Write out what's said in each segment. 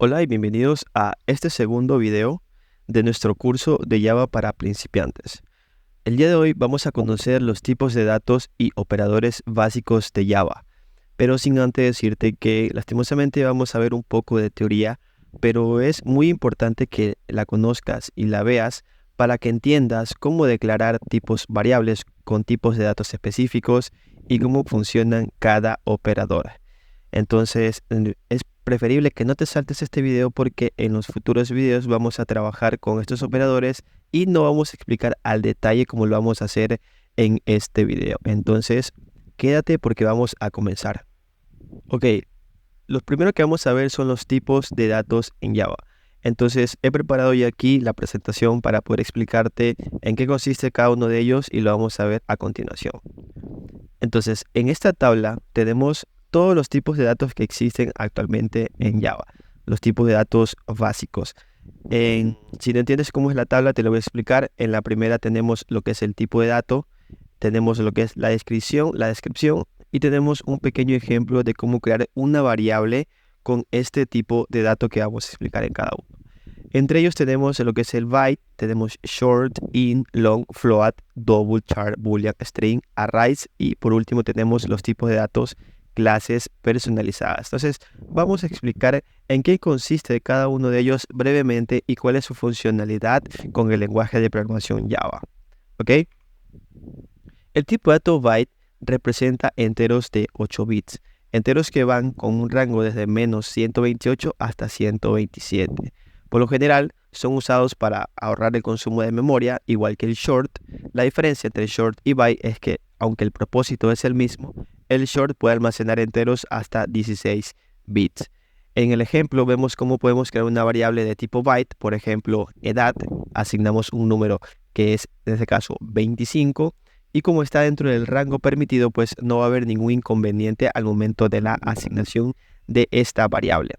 Hola y bienvenidos a este segundo video de nuestro curso de Java para principiantes. El día de hoy vamos a conocer los tipos de datos y operadores básicos de Java, pero sin antes decirte que lastimosamente vamos a ver un poco de teoría, pero es muy importante que la conozcas y la veas para que entiendas cómo declarar tipos variables con tipos de datos específicos y cómo funcionan cada operador. Entonces, es preferible que no te saltes este video porque en los futuros videos vamos a trabajar con estos operadores y no vamos a explicar al detalle como lo vamos a hacer en este video. Entonces, quédate porque vamos a comenzar. Ok, los primeros que vamos a ver son los tipos de datos en Java. Entonces, he preparado ya aquí la presentación para poder explicarte en qué consiste cada uno de ellos y lo vamos a ver a continuación. Entonces, en esta tabla tenemos todos los tipos de datos que existen actualmente en Java, los tipos de datos básicos. Si no entiendes cómo es la tabla, te lo voy a explicar. En la primera tenemos lo que es el tipo de dato, tenemos lo que es la descripción y tenemos un pequeño ejemplo de cómo crear una variable con este tipo de dato que vamos a explicar en cada uno. Entre ellos tenemos lo que es el byte, tenemos short, int, long, float, double, char, boolean, string, arrays y por último tenemos los tipos de datos, clases personalizadas. Entonces vamos a explicar en qué consiste cada uno de ellos brevemente y cuál es su funcionalidad con el lenguaje de programación Java. ¿Ok? El tipo de dato byte representa enteros de 8 bits, enteros que van con un rango desde menos 128 hasta 127. Por lo general, son usados para ahorrar el consumo de memoria, igual que el short. La diferencia entre short y byte es que, aunque el propósito es el mismo, el short puede almacenar enteros hasta 16 bits. En el ejemplo vemos cómo podemos crear una variable de tipo byte, por ejemplo, edad, asignamos un número que es, en este caso, 25, y como está dentro del rango permitido, pues no va a haber ningún inconveniente al momento de la asignación de esta variable.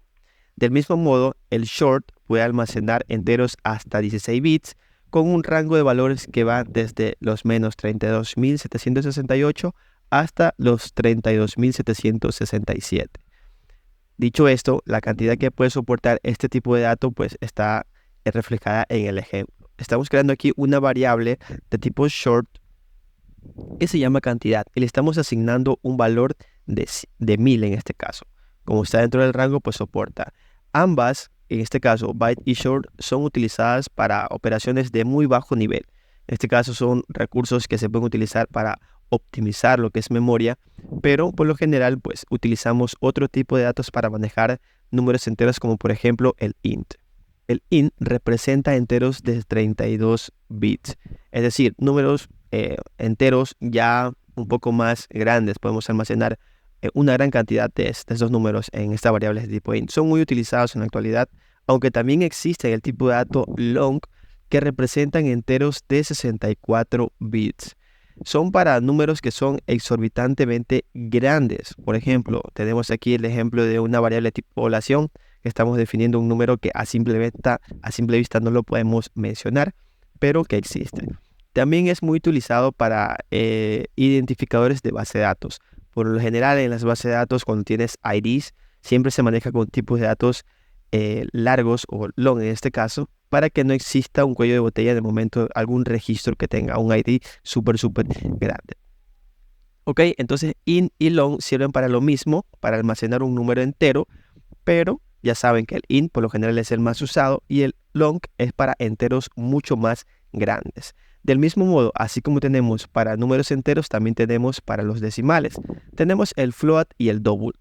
Del mismo modo, el short puede almacenar enteros hasta 16 bits con un rango de valores que va desde los menos 32.768 hasta los 32.767. Dicho esto, la cantidad que puede soportar este tipo de datos pues está reflejada en el ejemplo. Estamos creando aquí una variable de tipo short que se llama cantidad y le estamos asignando un valor de 1000 en este caso. Como está dentro del rango, pues soporta. Ambas, en este caso byte y short, son utilizadas para operaciones de muy bajo nivel. En este caso son recursos que se pueden utilizar para optimizar lo que es memoria, pero por lo general pues utilizamos otro tipo de datos para manejar números enteros como por ejemplo el int. El int representa enteros de 32 bits, es decir, números enteros ya un poco más grandes. Podemos almacenar una gran cantidad de estos números en esta variable de tipo int. Son muy utilizados en la actualidad, aunque también existe el tipo de dato long que representan enteros de 64 bits. Son para números que son exorbitantemente grandes. Por ejemplo, tenemos aquí el ejemplo de una variable de tipo población que estamos definiendo un número que a simple vista no lo podemos mencionar, pero que existe. También es muy utilizado para identificadores de base de datos. Por lo general en las bases de datos cuando tienes IDs siempre se maneja con tipos de datos largos o long en este caso para que no exista un cuello de botella en el momento de algún registro que tenga un ID súper grande. Ok, entonces int y long sirven para lo mismo, para almacenar un número entero, pero ya saben que el int por lo general es el más usado y el long es para enteros mucho más grandes. Del mismo modo, así como tenemos para números enteros, también tenemos para los decimales. Tenemos el float y el double.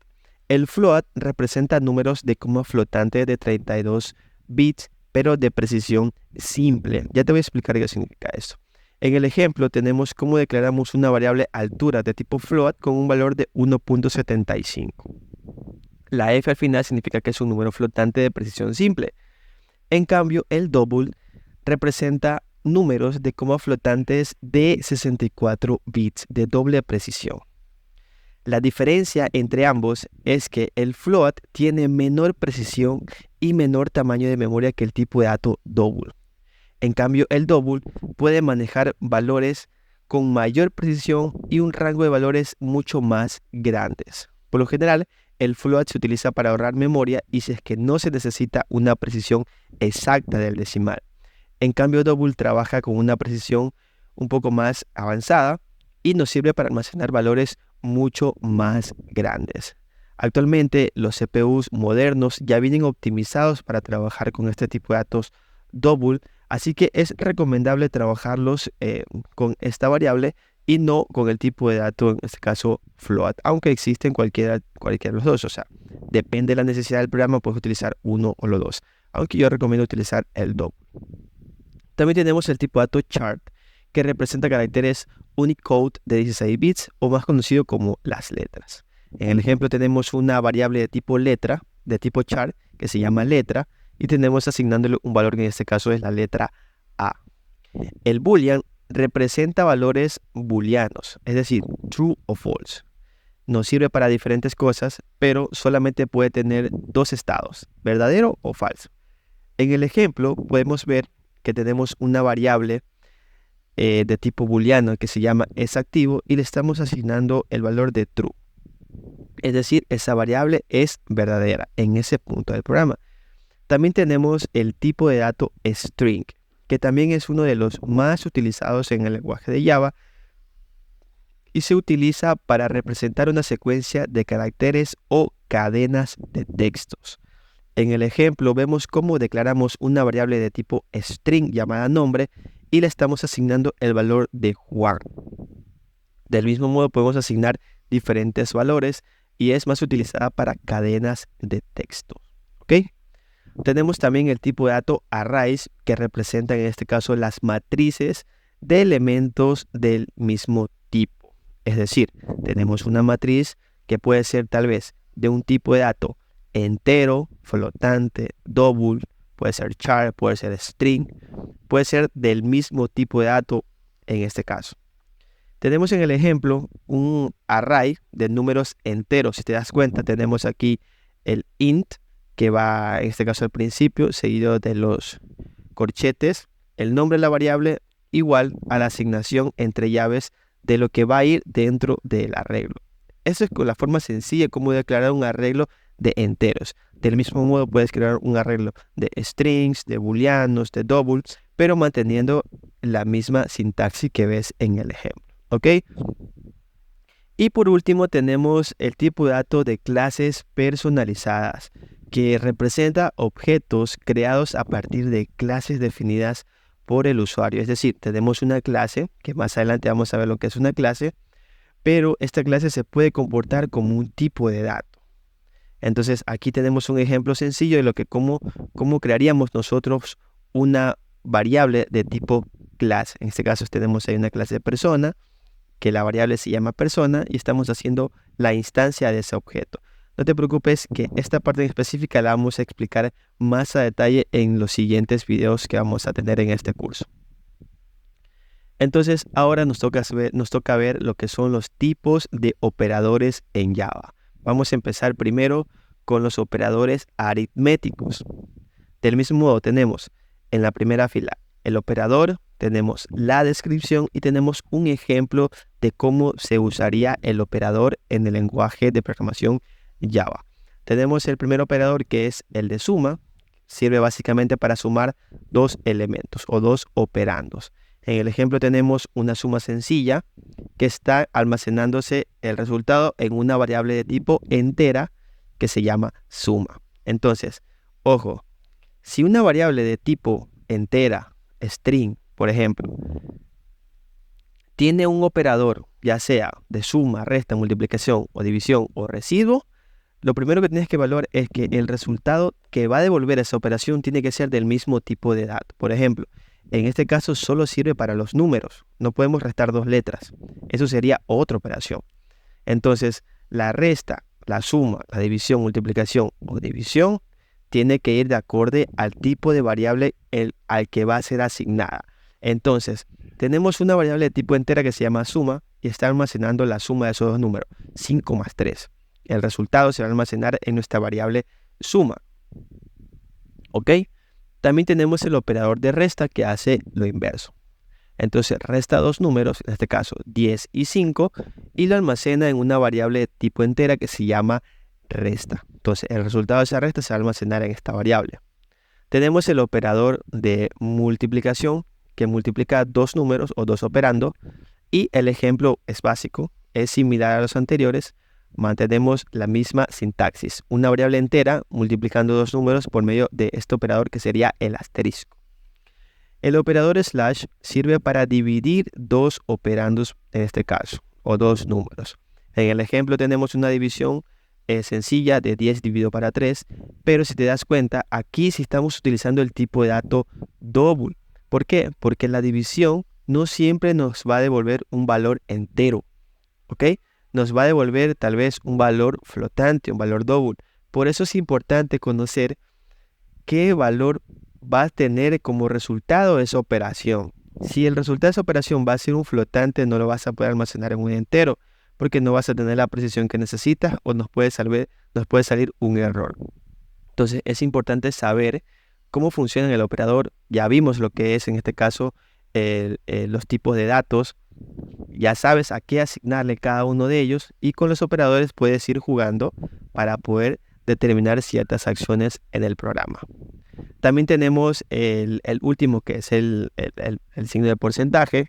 El float representa números de coma flotante de 32 bits, pero de precisión simple. Ya te voy a explicar qué significa eso. En el ejemplo tenemos cómo declaramos una variable altura de tipo float con un valor de 1.75. La f al final significa que es un número flotante de precisión simple. En cambio, el double representa números de coma flotantes de 64 bits de doble precisión. La diferencia entre ambos es que el float tiene menor precisión y menor tamaño de memoria que el tipo de dato double. En cambio, el double puede manejar valores con mayor precisión y un rango de valores mucho más grandes. Por lo general, el float se utiliza para ahorrar memoria y si es que no se necesita una precisión exacta del decimal. En cambio, double trabaja con una precisión un poco más avanzada y nos sirve para almacenar valores mucho más grandes. Actualmente, los CPUs modernos ya vienen optimizados para trabajar con este tipo de datos double, así que es recomendable trabajarlos con esta variable y no con el tipo de dato, en este caso float, aunque existen cualquiera de los dos. O sea, depende de la necesidad del programa, puedes utilizar uno o los dos, aunque yo recomiendo utilizar el double. También tenemos el tipo de dato chart, que representa caracteres Unicode de 16 bits o más conocido como las letras. En el ejemplo tenemos una variable de tipo letra, de tipo chart, que se llama letra, y tenemos asignándole un valor que en este caso es la letra A. El boolean representa valores booleanos, es decir, true o false. Nos sirve para diferentes cosas, pero solamente puede tener dos estados, verdadero o falso. En el ejemplo podemos ver que tenemos una variable de tipo booleano que se llama esActivo y le estamos asignando el valor de true. Es decir, esa variable es verdadera en ese punto del programa. También tenemos el tipo de dato string, que también es uno de los más utilizados en el lenguaje de Java y se utiliza para representar una secuencia de caracteres o cadenas de textos. En el ejemplo vemos cómo declaramos una variable de tipo string llamada nombre y le estamos asignando el valor de Juan. Del mismo modo podemos asignar diferentes valores y es más utilizada para cadenas de texto. ¿Ok? Tenemos también el tipo de dato arrays, que representa en este caso las matrices de elementos del mismo tipo. Es decir, tenemos una matriz que puede ser tal vez de un tipo de dato entero, flotante, double, puede ser char, puede ser string, puede ser del mismo tipo de dato en este caso. Tenemos en el ejemplo un array de números enteros. Si te das cuenta, tenemos aquí el int, que va en este caso al principio, seguido de los corchetes, el nombre de la variable igual a la asignación entre llaves de lo que va a ir dentro del arreglo. Eso es con la forma sencilla como declarar un arreglo de enteros. Del mismo modo puedes crear un arreglo de strings, de booleanos, de doubles, pero manteniendo la misma sintaxis que ves en el ejemplo. ¿Ok? Y por último tenemos el tipo de dato de clases personalizadas, que representa objetos creados a partir de clases definidas por el usuario. Es decir, tenemos una clase, que más adelante vamos a ver lo que es una clase, pero esta clase se puede comportar como un tipo de dato. Entonces aquí tenemos un ejemplo sencillo de lo que cómo crearíamos nosotros una variable de tipo clase. En este caso tenemos ahí una clase de persona, que la variable se llama persona y estamos haciendo la instancia de ese objeto. No te preocupes que esta parte en específica la vamos a explicar más a detalle en los siguientes videos que vamos a tener en este curso. Entonces ahora nos toca ver lo que son los tipos de operadores en Java. Vamos a empezar primero con los operadores aritméticos. Del mismo modo tenemos en la primera fila el operador, tenemos la descripción y tenemos un ejemplo de cómo se usaría el operador en el lenguaje de programación Java. Tenemos el primer operador, que es el de suma. Sirve básicamente para sumar dos elementos o dos operandos. En el ejemplo tenemos una suma sencilla que está almacenándose el resultado en una variable de tipo entera que se llama suma. Entonces, ojo, si una variable de tipo entera, string, por ejemplo, tiene un operador, ya sea de suma, resta, multiplicación o división o residuo, lo primero que tienes que evaluar es que el resultado que va a devolver esa operación tiene que ser del mismo tipo de dato. Por ejemplo, en este caso solo sirve para los números. No podemos restar dos letras. Eso sería otra operación. Entonces, la resta, la suma, la división, multiplicación o división tiene que ir de acorde al tipo de variable al que va a ser asignada. Entonces, tenemos una variable de tipo entera que se llama suma y está almacenando la suma de esos dos números, 5 más 3. El resultado se va a almacenar en nuestra variable suma. ¿Ok? También tenemos el operador de resta que hace lo inverso. Entonces resta dos números, en este caso 10 y 5, y lo almacena en una variable de tipo entera que se llama resta. Entonces, el resultado de esa resta se va a almacenar en esta variable. Tenemos el operador de multiplicación que multiplica dos números o dos operandos, y el ejemplo es básico, es similar a los anteriores. Mantenemos la misma sintaxis, una variable entera multiplicando dos números por medio de este operador que sería el asterisco. El operador slash sirve para dividir dos operandos en este caso, o dos números. En el ejemplo tenemos una división sencilla de 10 dividido para 3, pero si te das cuenta, aquí sí estamos utilizando el tipo de dato double. ¿Por qué? Porque la división no siempre nos va a devolver un valor entero, ¿ok? Nos va a devolver tal vez un valor flotante, un valor double. Por eso es importante conocer qué valor va a tener como resultado esa operación. Si el resultado de esa operación va a ser un flotante, no lo vas a poder almacenar en un entero, porque no vas a tener la precisión que necesitas o nos puede salir un error. Entonces es importante saber cómo funciona el operador. Ya vimos lo que es en este caso los tipos de datos. Ya sabes a qué asignarle cada uno de ellos, y con los operadores puedes ir jugando para poder determinar ciertas acciones en el programa. También tenemos el último, que es el signo de porcentaje,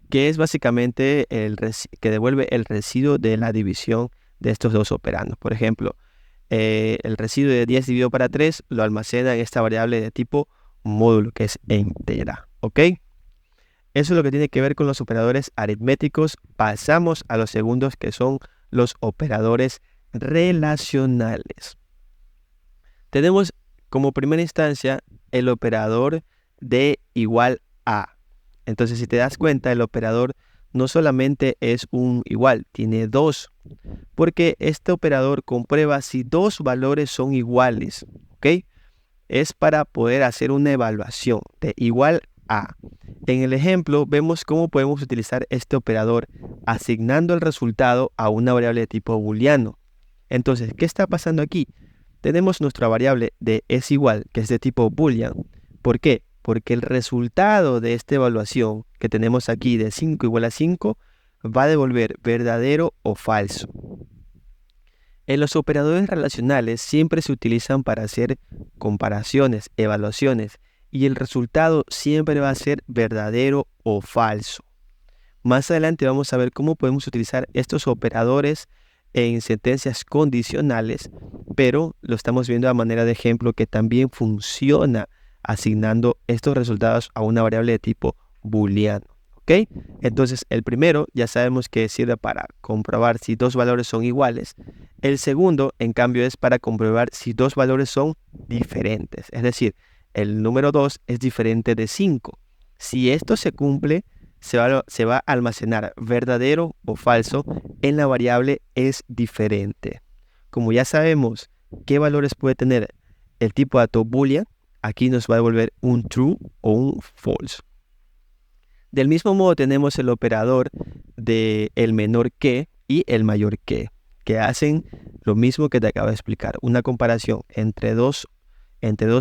que es básicamente que devuelve el residuo de la división de estos dos operandos. Por ejemplo, el residuo de 10 dividido para 3 lo almacena en esta variable de tipo módulo, que es entera. ¿Ok? Eso es lo que tiene que ver con los operadores aritméticos. Pasamos a los segundos, que son los operadores relacionales. Tenemos como primera instancia el operador de igual a. Entonces, si te das cuenta, el operador no solamente es un igual, tiene dos, porque este operador comprueba si dos valores son iguales, ¿ok? Es para poder hacer una evaluación de igual a. En el ejemplo vemos cómo podemos utilizar este operador asignando el resultado a una variable de tipo booleano. Entonces, ¿qué está pasando aquí? Tenemos nuestra variable de es igual, que es de tipo boolean. ¿Por qué? Porque el resultado de esta evaluación que tenemos aquí de 5 igual a 5 va a devolver verdadero o falso. En los operadores relacionales siempre se utilizan para hacer comparaciones, evaluaciones, y el resultado siempre va a ser verdadero o falso. Más adelante vamos a ver cómo podemos utilizar estos operadores en sentencias condicionales, pero lo estamos viendo a manera de ejemplo que también funciona asignando estos resultados a una variable de tipo booleano. ¿Ok? Entonces el primero ya sabemos que sirve para comprobar si dos valores son iguales. El segundo, en cambio, es para comprobar si dos valores son diferentes. Es decir, el número 2 es diferente de 5. Si esto se cumple, se va a almacenar verdadero o falso en la variable es diferente. Como ya sabemos qué valores puede tener el tipo de dato boolean, aquí nos va a devolver un true o un false. Del mismo modo tenemos el operador de el menor que y el mayor que hacen lo mismo que te acabo de explicar, una comparación entre dos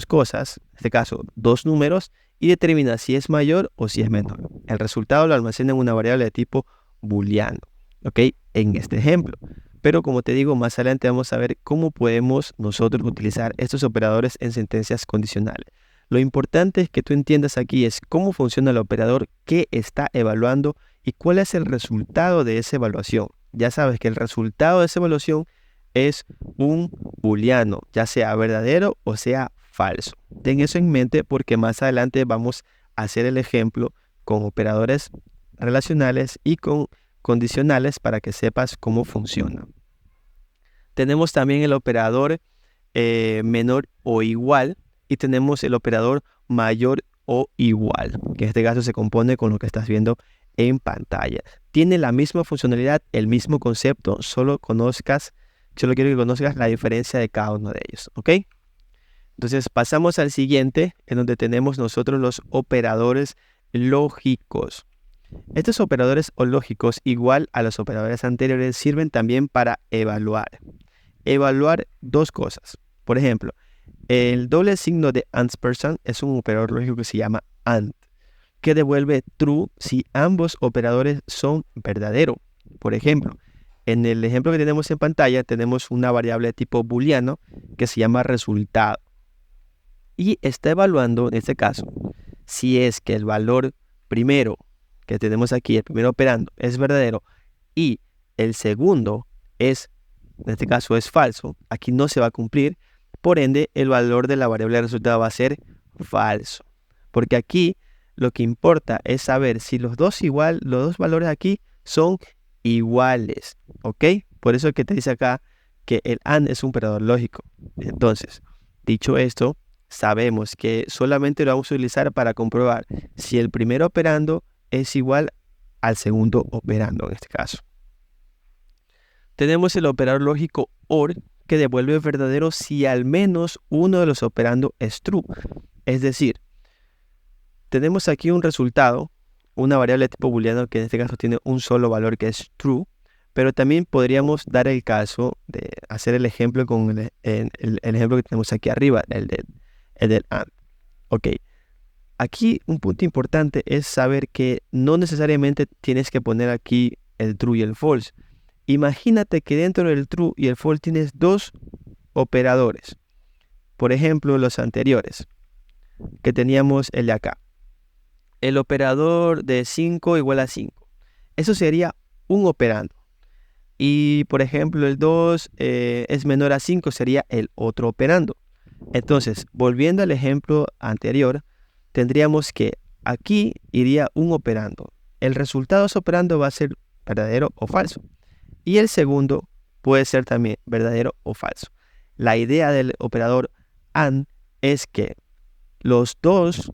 cosas, en este caso dos números, y determina si es mayor o si es menor. El resultado lo almacena en una variable de tipo booleano, ¿ok? En este ejemplo. Pero como te digo, más adelante vamos a ver cómo podemos nosotros utilizar estos operadores en sentencias condicionales. Lo importante es que tú entiendas aquí es cómo funciona el operador, qué está evaluando y cuál es el resultado de esa evaluación. Ya sabes que el resultado de esa evaluación es un booleano, ya sea verdadero o sea falso. Ten eso en mente porque más adelante vamos a hacer el ejemplo con operadores relacionales y con condicionales para que sepas cómo funciona. Tenemos también el operador menor o igual y tenemos el operador mayor o igual, que en este caso se compone con lo que estás viendo en pantalla. Tiene la misma funcionalidad, el mismo concepto, solo quiero que conozcas la diferencia de cada uno de ellos, ¿ok? Entonces pasamos al siguiente, en donde tenemos nosotros los operadores lógicos. Estos operadores lógicos, igual a los operadores anteriores, sirven también para evaluar. Evaluar dos cosas. Por ejemplo, el doble signo de ampersand es un operador lógico que se llama AND, que devuelve true si ambos operadores son verdaderos. Por ejemplo, En el ejemplo que tenemos en pantalla tenemos una variable de tipo booleano que se llama resultado. Y está evaluando, en este caso, si es que el valor primero que tenemos aquí, el primer operando, es verdadero y el segundo es, en este caso, es falso. Aquí no se va a cumplir. Por ende, el valor de la variable de resultado va a ser falso. Porque aquí lo que importa es saber si los dos valores aquí son iguales. ¿Ok? Por eso es que te dice acá que el AND es un operador lógico. Entonces, dicho esto, sabemos que solamente lo vamos a utilizar para comprobar si el primer operando es igual al segundo operando en este caso. Tenemos el operador lógico OR que devuelve verdadero si al menos uno de los operandos es true. Es decir, tenemos aquí un resultado, una variable de tipo booleano que en este caso tiene un solo valor que es true, pero también podríamos dar el caso de hacer el ejemplo con el ejemplo que tenemos aquí arriba, el del AND. Ok, aquí un punto importante es saber que no necesariamente tienes que poner aquí el true y el false. Imagínate que dentro del true y el false tienes dos operadores. Por ejemplo, los anteriores, que teníamos el de acá. El operador de 5 igual a 5. Eso sería un operando. Y por ejemplo, el 2 es menor a 5, sería el otro operando. Entonces, volviendo al ejemplo anterior, tendríamos que aquí iría un operando. El resultado de ese operando va a ser verdadero o falso. Y el segundo puede ser también verdadero o falso. La idea del operador AND es que los dos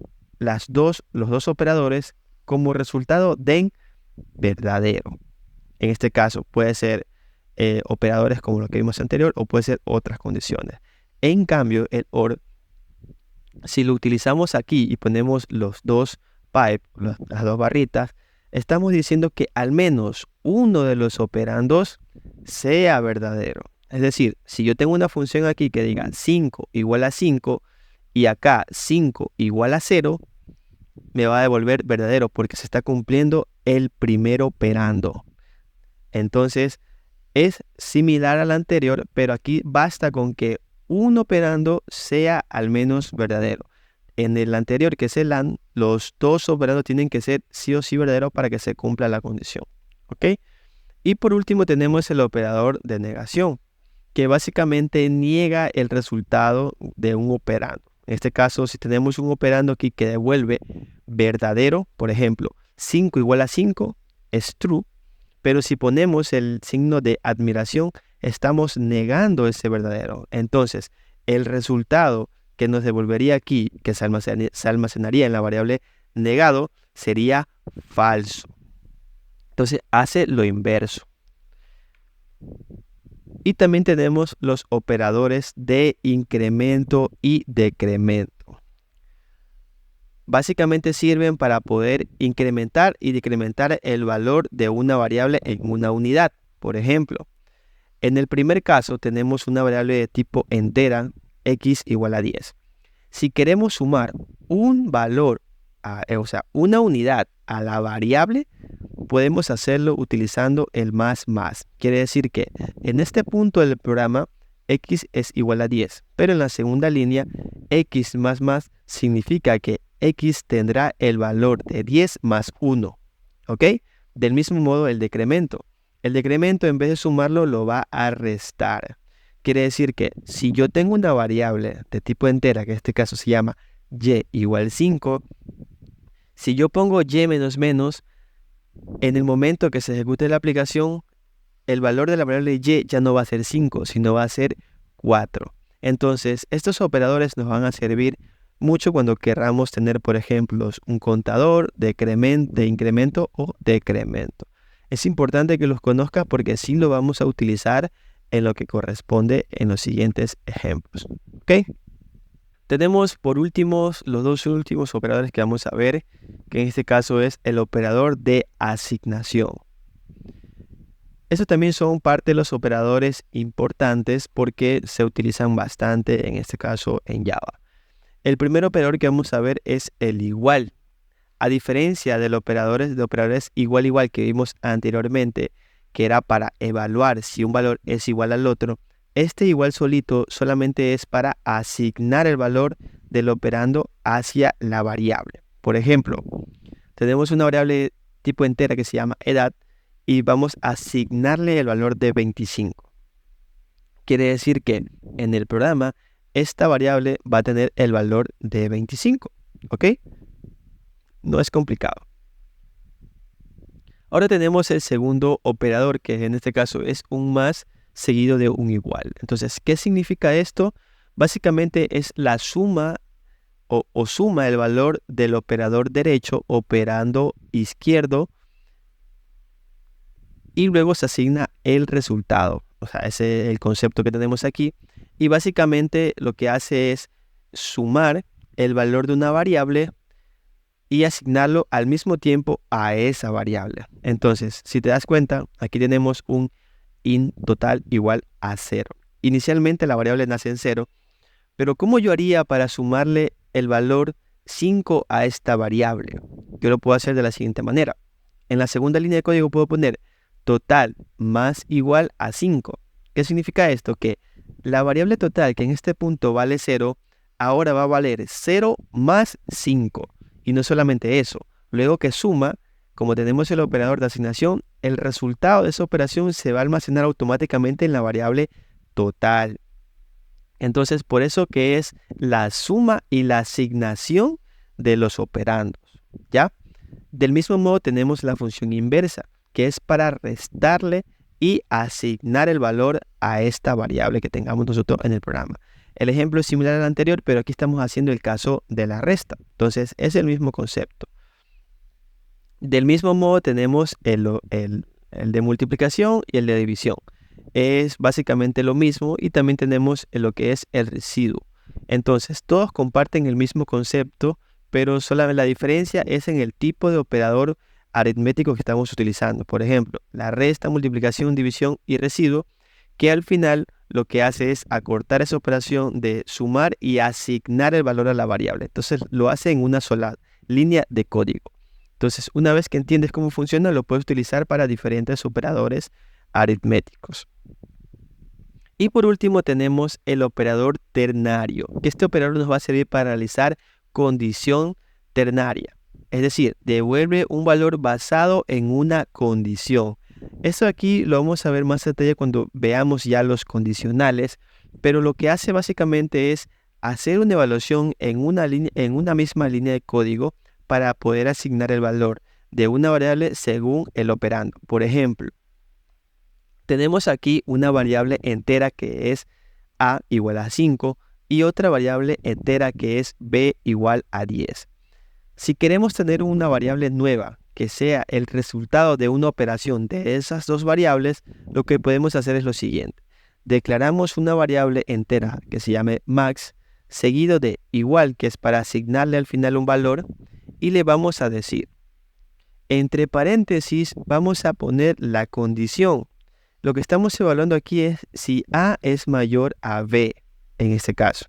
operadores como resultado den verdadero. En este caso puede ser operadores como lo que vimos anterior o puede ser otras condiciones. En cambio, el OR, si lo utilizamos aquí y ponemos los dos pipe, las dos barritas, estamos diciendo que al menos uno de los operandos sea verdadero. Es decir, si yo tengo una función aquí que diga 5 igual a 5 y acá 5 igual a 0, me va a devolver verdadero porque se está cumpliendo el primer operando. Entonces, es similar al anterior, pero aquí basta con que un operando sea al menos verdadero. En el anterior, que es el AND, los dos operandos tienen que ser sí o sí verdaderos para que se cumpla la condición. ¿Ok? Y por último tenemos el operador de negación, que básicamente niega el resultado de un operando. En este caso, si tenemos un operando aquí que devuelve verdadero, por ejemplo, 5 igual a 5 es true, pero si ponemos el signo de admiración, estamos negando ese verdadero. Entonces, el resultado que nos devolvería aquí, que se almacenaría en la variable negado, sería falso. Entonces, hace lo inverso. Y también tenemos los operadores de incremento y decremento. Básicamente sirven para poder incrementar y decrementar el valor de una variable en una unidad. Por ejemplo, en el primer caso tenemos una variable de tipo entera, x igual a 10. Si queremos sumar un valor, una unidad a la variable, podemos hacerlo utilizando el más. Quiere decir que en este punto del programa, x es igual a 10, pero en la segunda línea, x más significa que x tendrá el valor de 10 más 1, ¿ok? Del mismo modo el decremento. El decremento en vez de sumarlo lo va a restar. Quiere decir que si yo tengo una variable de tipo entera, que en este caso se llama y igual 5, si yo pongo y menos menos, en el momento que se ejecute la aplicación, el valor de la variable y ya no va a ser 5, sino va a ser 4. Entonces, estos operadores nos van a servir mucho cuando querramos tener, por ejemplo, un contador de incremento o decremento. Es importante que los conozcas porque sí lo vamos a utilizar en lo que corresponde en los siguientes ejemplos. ¿Ok? Tenemos por último los dos últimos operadores que vamos a ver, que en este caso es el operador de asignación. Estos también son parte de los operadores importantes porque se utilizan bastante, en este caso en Java. El primer operador que vamos a ver es el igual. A diferencia de operadores igual que vimos anteriormente, que era para evaluar si un valor es igual al otro, este igual solito solamente es para asignar el valor del operando hacia la variable. Por ejemplo, tenemos una variable tipo entera que se llama edad y vamos a asignarle el valor de 25. Quiere decir que en el programa esta variable va a tener el valor de 25, ¿ok? No es complicado. Ahora tenemos el segundo operador, que en este caso es un más seguido de un igual. Entonces, ¿qué significa esto? Básicamente es la suma o suma el valor del operador derecho operando izquierdo y luego se asigna el resultado. O sea, ese es el concepto que tenemos aquí. Y básicamente lo que hace es sumar el valor de una variable y asignarlo al mismo tiempo a esa variable. Entonces, si te das cuenta, aquí tenemos un int total igual a 0. Inicialmente la variable nace en 0, pero ¿cómo yo haría para sumarle el valor 5 a esta variable? Yo lo puedo hacer de la siguiente manera. En la segunda línea de código puedo poner total más igual a 5. ¿Qué significa esto? Que la variable total, que en este punto vale 0, ahora va a valer 0 más 5. Y no solamente eso, luego que suma, como tenemos el operador de asignación, el resultado de esa operación se va a almacenar automáticamente en la variable total. Entonces, por eso que es la suma y la asignación de los operandos, ¿ya? Del mismo modo tenemos la función inversa, que es para restarle y asignar el valor a esta variable que tengamos nosotros en el programa. El ejemplo es similar al anterior, pero aquí estamos haciendo el caso de la resta. Entonces, es el mismo concepto. Del mismo modo tenemos el de multiplicación y el de división. Es básicamente lo mismo y también tenemos lo que es el residuo. Entonces, todos comparten el mismo concepto, pero solamente la diferencia es en el tipo de operador aritmético que estamos utilizando. Por ejemplo, la resta, multiplicación, división y residuo, que al final lo que hace es acortar esa operación de sumar y asignar el valor a la variable. Entonces lo hace en una sola línea de código. Entonces, una vez que entiendes cómo funciona, lo puedes utilizar para diferentes operadores aritméticos. Y por último tenemos el operador ternario, que este operador nos va a servir para realizar condición ternaria. Es decir, devuelve un valor basado en una condición. Esto aquí lo vamos a ver más en detalle cuando veamos ya los condicionales, pero lo que hace básicamente es hacer una evaluación en una misma línea de código para poder asignar el valor de una variable según el operando. Por ejemplo, tenemos aquí una variable entera que es a igual a 5 y otra variable entera que es b igual a 10. Si queremos tener una variable nueva que sea el resultado de una operación de esas dos variables, lo que podemos hacer es lo siguiente. Declaramos una variable entera que se llame max, seguido de igual, que es para asignarle al final un valor, y le vamos a decir, entre paréntesis vamos a poner la condición. Lo que estamos evaluando aquí es si A es mayor a B, en este caso.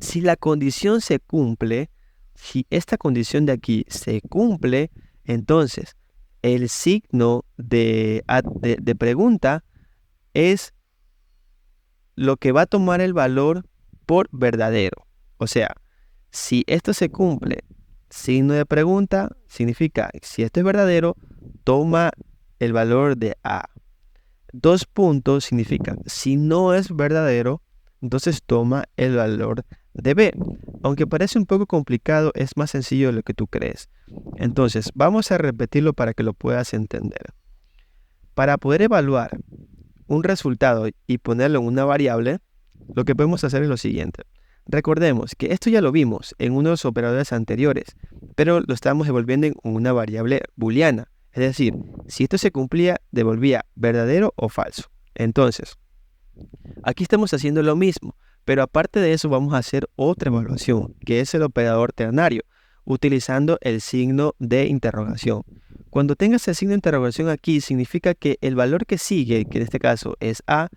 Si la condición se cumple, si esta condición de aquí se cumple, entonces el signo de pregunta es lo que va a tomar el valor por verdadero. O sea, si esto se cumple, signo de pregunta significa si esto es verdadero, toma el valor de A. 2 puntos significa si no es verdadero, entonces toma el valor de B. Aunque parece un poco complicado, es más sencillo de lo que tú crees. Entonces, vamos a repetirlo para que lo puedas entender. Para poder evaluar un resultado y ponerlo en una variable, lo que podemos hacer es lo siguiente. Recordemos que esto ya lo vimos en unos operadores anteriores, pero lo estamos devolviendo en una variable booleana. Es decir, si esto se cumplía, devolvía verdadero o falso. Entonces, aquí estamos haciendo lo mismo, pero aparte de eso vamos a hacer otra evaluación, que es el operador ternario, utilizando el signo de interrogación. Cuando tengas el signo de interrogación aquí, significa que el valor que sigue, que en este caso es A,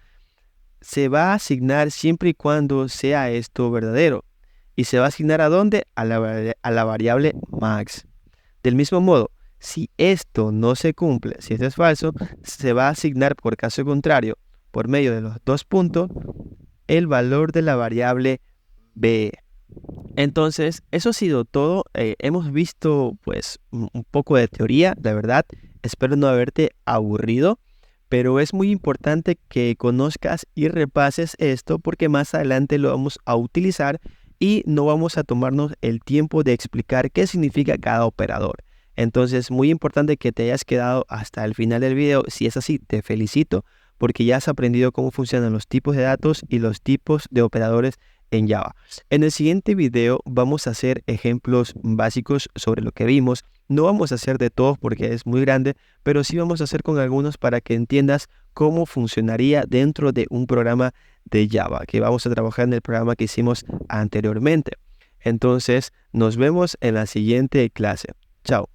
se va a asignar siempre y cuando sea esto verdadero. ¿Y se va a asignar a dónde? A la variable max. Del mismo modo, Si esto no se cumple, si esto es falso, se va a asignar por caso contrario, por medio de los dos puntos, el valor de la variable b. Entonces, eso ha sido todo. Hemos visto pues un poco de teoría, la verdad. Espero no haberte aburrido, pero es muy importante que conozcas y repases esto porque más adelante lo vamos a utilizar y no vamos a tomarnos el tiempo de explicar qué significa cada operador. Entonces, muy importante que te hayas quedado hasta el final del video. Si es así, te felicito porque ya has aprendido cómo funcionan los tipos de datos y los tipos de operadores en Java. En el siguiente video vamos a hacer ejemplos básicos sobre lo que vimos. No vamos a hacer de todos porque es muy grande, pero sí vamos a hacer con algunos para que entiendas cómo funcionaría dentro de un programa de Java, que vamos a trabajar en el programa que hicimos anteriormente. Entonces, nos vemos en la siguiente clase. Chao.